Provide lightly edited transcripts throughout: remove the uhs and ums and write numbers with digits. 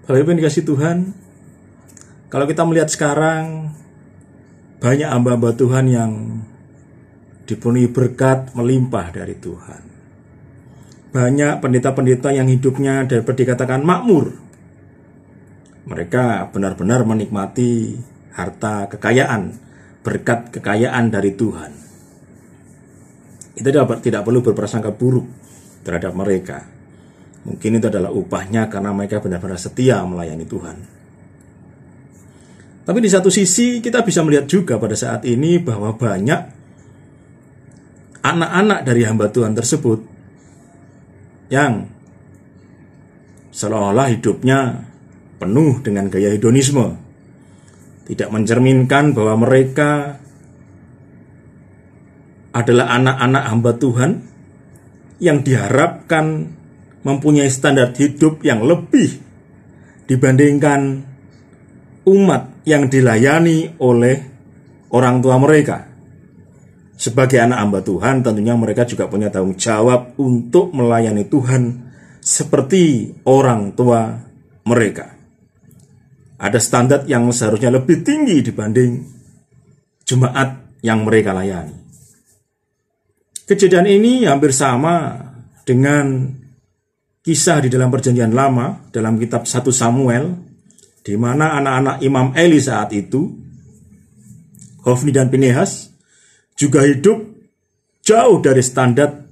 Bapak Ibu yang dikasihi Tuhan, kalau kita melihat sekarang banyak hamba-hamba Tuhan yang dipenuhi berkat melimpah dari Tuhan. Banyak pendeta-pendeta yang hidupnya dapat dikatakan makmur. Mereka benar-benar menikmati harta kekayaan, berkat kekayaan dari Tuhan. Kita tidak perlu berprasangka buruk terhadap mereka. Mungkin itu adalah upahnya karena mereka benar-benar setia melayani Tuhan. Tapi di satu sisi kita bisa melihat juga pada saat ini bahwa banyak anak-anak dari hamba Tuhan tersebut yang seolah-olah hidupnya penuh dengan gaya hedonisme, tidak mencerminkan bahwa mereka adalah anak-anak hamba Tuhan yang diharapkan mempunyai standar hidup yang lebih dibandingkan umat yang dilayani oleh orang tua mereka. Sebagai anak hamba Tuhan, tentunya mereka juga punya tanggung jawab untuk melayani Tuhan seperti orang tua mereka. Ada standar yang seharusnya lebih tinggi dibanding jemaat yang mereka layani. Kejadian ini hampir sama dengan kisah di dalam perjanjian lama dalam kitab 1 Samuel, di mana anak-anak Imam Eli saat itu, Hofni dan Pinehas, juga hidup jauh dari standar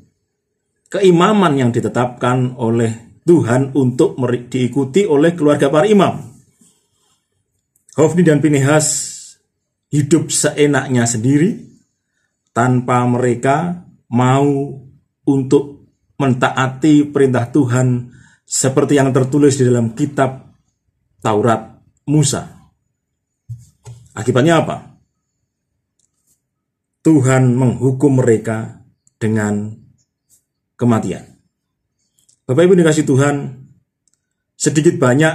keimaman yang ditetapkan oleh Tuhan untuk diikuti oleh keluarga para imam. Hofni dan Pinehas hidup seenaknya sendiri tanpa mereka mau untuk mentaati perintah Tuhan seperti yang tertulis di dalam kitab Taurat Musa. Akibatnya apa? Tuhan menghukum mereka dengan kematian. Bapak Ibu dikasihi Tuhan, sedikit banyak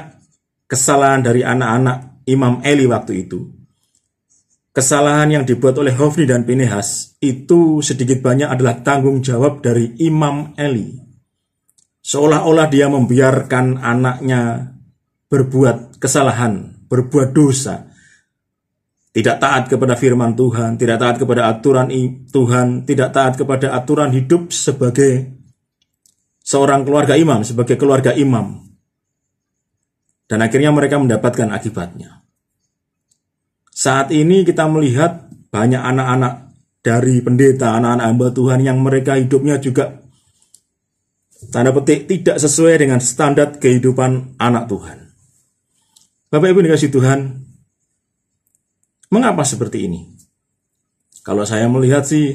kesalahan dari anak-anak Imam Eli waktu itu. Kesalahan yang dibuat oleh Hofni dan Pinehas itu sedikit banyak adalah tanggung jawab dari Imam Eli. Seolah-olah dia membiarkan anaknya berbuat kesalahan, berbuat dosa, tidak taat kepada firman Tuhan, tidak taat kepada aturan Tuhan, tidak taat kepada aturan hidup sebagai seorang keluarga imam, sebagai keluarga imam. Dan akhirnya mereka mendapatkan akibatnya. Saat ini kita melihat banyak anak-anak dari pendeta, anak-anak hamba Tuhan yang mereka hidupnya juga tanda petik tidak sesuai dengan standar kehidupan anak Tuhan. Bapak Ibu dikasihi Tuhan, mengapa seperti ini? Kalau saya melihat sih,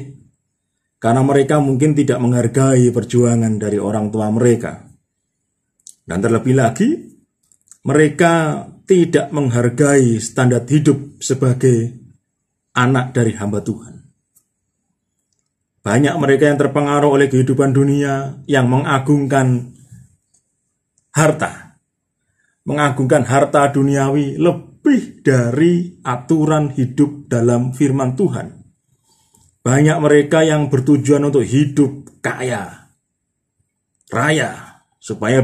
karena mereka mungkin tidak menghargai perjuangan dari orang tua mereka. Dan terlebih lagi, mereka tidak menghargai standar hidup sebagai anak dari hamba Tuhan. Banyak mereka yang terpengaruh oleh kehidupan dunia yang mengagungkan harta. Mengagungkan harta duniawi lebih dari aturan hidup dalam firman Tuhan. Banyak mereka yang bertujuan untuk hidup kaya, raya, supaya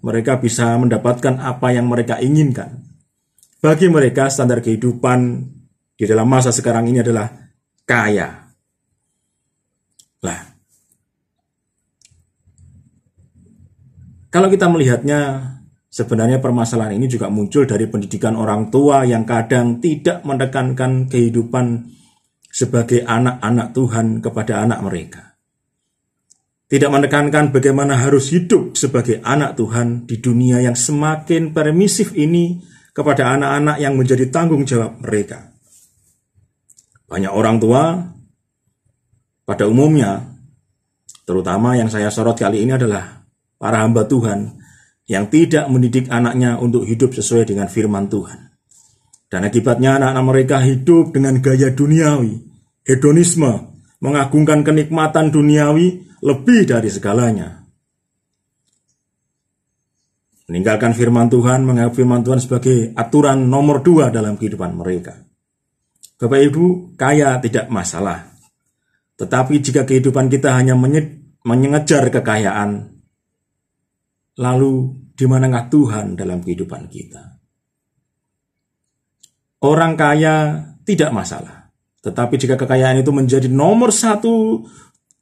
mereka bisa mendapatkan apa yang mereka inginkan. Bagi mereka standar kehidupan di dalam masa sekarang ini adalah kaya. Lah, kalau kita melihatnya, sebenarnya permasalahan ini juga muncul dari pendidikan orang tua yang kadang tidak menekankan kehidupan sebagai anak-anak Tuhan kepada anak mereka. Tidak menekankan bagaimana harus hidup sebagai anak Tuhan di dunia yang semakin permisif ini kepada anak-anak yang menjadi tanggung jawab mereka. Banyak orang tua pada umumnya, terutama yang saya sorot kali ini adalah para hamba Tuhan yang tidak mendidik anaknya untuk hidup sesuai dengan firman Tuhan. Dan akibatnya anak-anak mereka hidup dengan gaya duniawi, hedonisme, mengagungkan kenikmatan duniawi lebih dari segalanya. Meninggalkan firman Tuhan, menganggap firman Tuhan sebagai aturan nomor 2 dalam kehidupan mereka. Bapak Ibu, kaya tidak masalah. Tetapi jika kehidupan kita hanya mengejar kekayaan, lalu di manakah Tuhan dalam kehidupan kita. Orang kaya tidak masalah, tetapi jika kekayaan itu menjadi nomor satu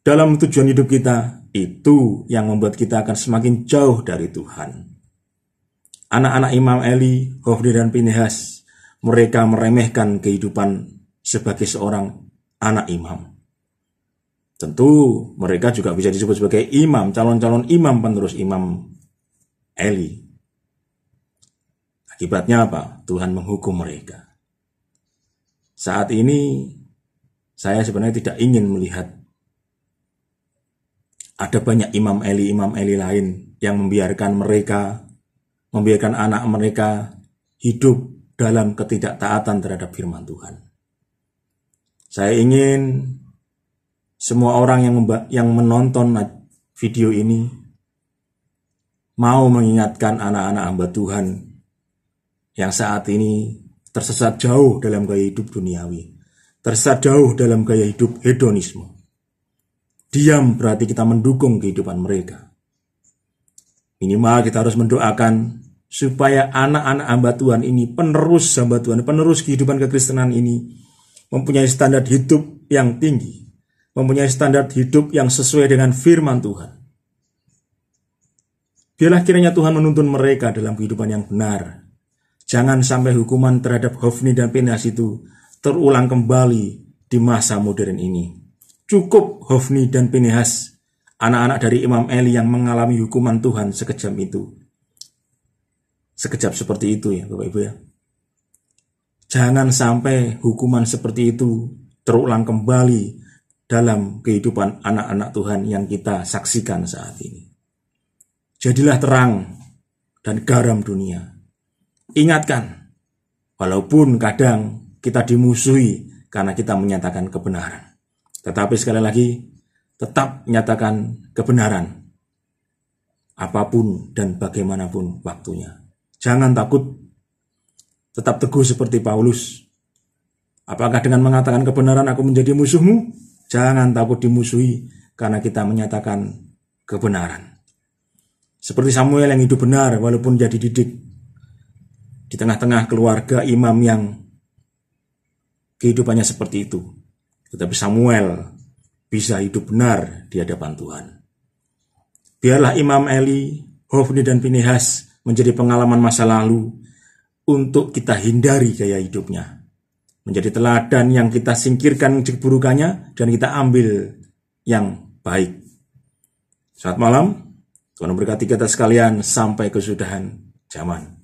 dalam tujuan hidup kita, itu yang membuat kita akan semakin jauh dari Tuhan. Anak-anak Imam Eli, Hofni dan Pinehas, mereka meremehkan kehidupan sebagai seorang anak imam. Tentu mereka juga bisa disebut sebagai imam, calon-calon imam penerus Imam Eli. Akibatnya apa? Tuhan menghukum mereka. Saat ini saya sebenarnya tidak ingin melihat ada banyak Imam Eli lain yang membiarkan anak mereka hidup dalam ketidaktaatan terhadap firman Tuhan. Saya ingin semua orang yang menonton video ini mau mengingatkan anak-anak hamba Tuhan yang saat ini tersesat jauh dalam gaya hidup duniawi, tersesat jauh dalam gaya hidup hedonisme. Diam berarti kita mendukung kehidupan mereka. Minimal kita harus mendoakan supaya anak-anak hamba Tuhan ini, penerus hamba Tuhan, penerus kehidupan kekristenan ini, mempunyai standar hidup yang tinggi, mempunyai standar hidup yang sesuai dengan firman Tuhan. Biarlah kiranya Tuhan menuntun mereka dalam kehidupan yang benar. Jangan sampai hukuman terhadap Hofni dan Pinehas itu terulang kembali di masa modern ini. Cukup Hofni dan Pinehas, anak-anak dari Imam Eli yang mengalami hukuman Tuhan sekejam itu. Sekejap seperti itu ya Bapak Ibu ya. Jangan sampai hukuman seperti itu terulang kembali dalam kehidupan anak-anak Tuhan yang kita saksikan saat ini. Jadilah terang dan garam dunia. Ingatkan, walaupun kadang kita dimusuhi karena kita menyatakan kebenaran. Tetapi sekali lagi, tetap nyatakan kebenaran. Apapun dan bagaimanapun waktunya. Jangan takut, tetap teguh seperti Paulus. Apakah dengan mengatakan kebenaran aku menjadi musuhmu? Jangan takut dimusuhi karena kita menyatakan kebenaran. Seperti Samuel yang hidup benar walaupun jadi didik di tengah-tengah keluarga imam yang kehidupannya seperti itu. Tetapi Samuel bisa hidup benar di hadapan Tuhan. Biarlah Imam Eli, Hofni dan Pinehas menjadi pengalaman masa lalu untuk kita hindari gaya hidupnya. Menjadi teladan yang kita singkirkan keburukannya dan kita ambil yang baik. Selamat malam, Tuhan memberkati kita sekalian sampai kesudahan zaman.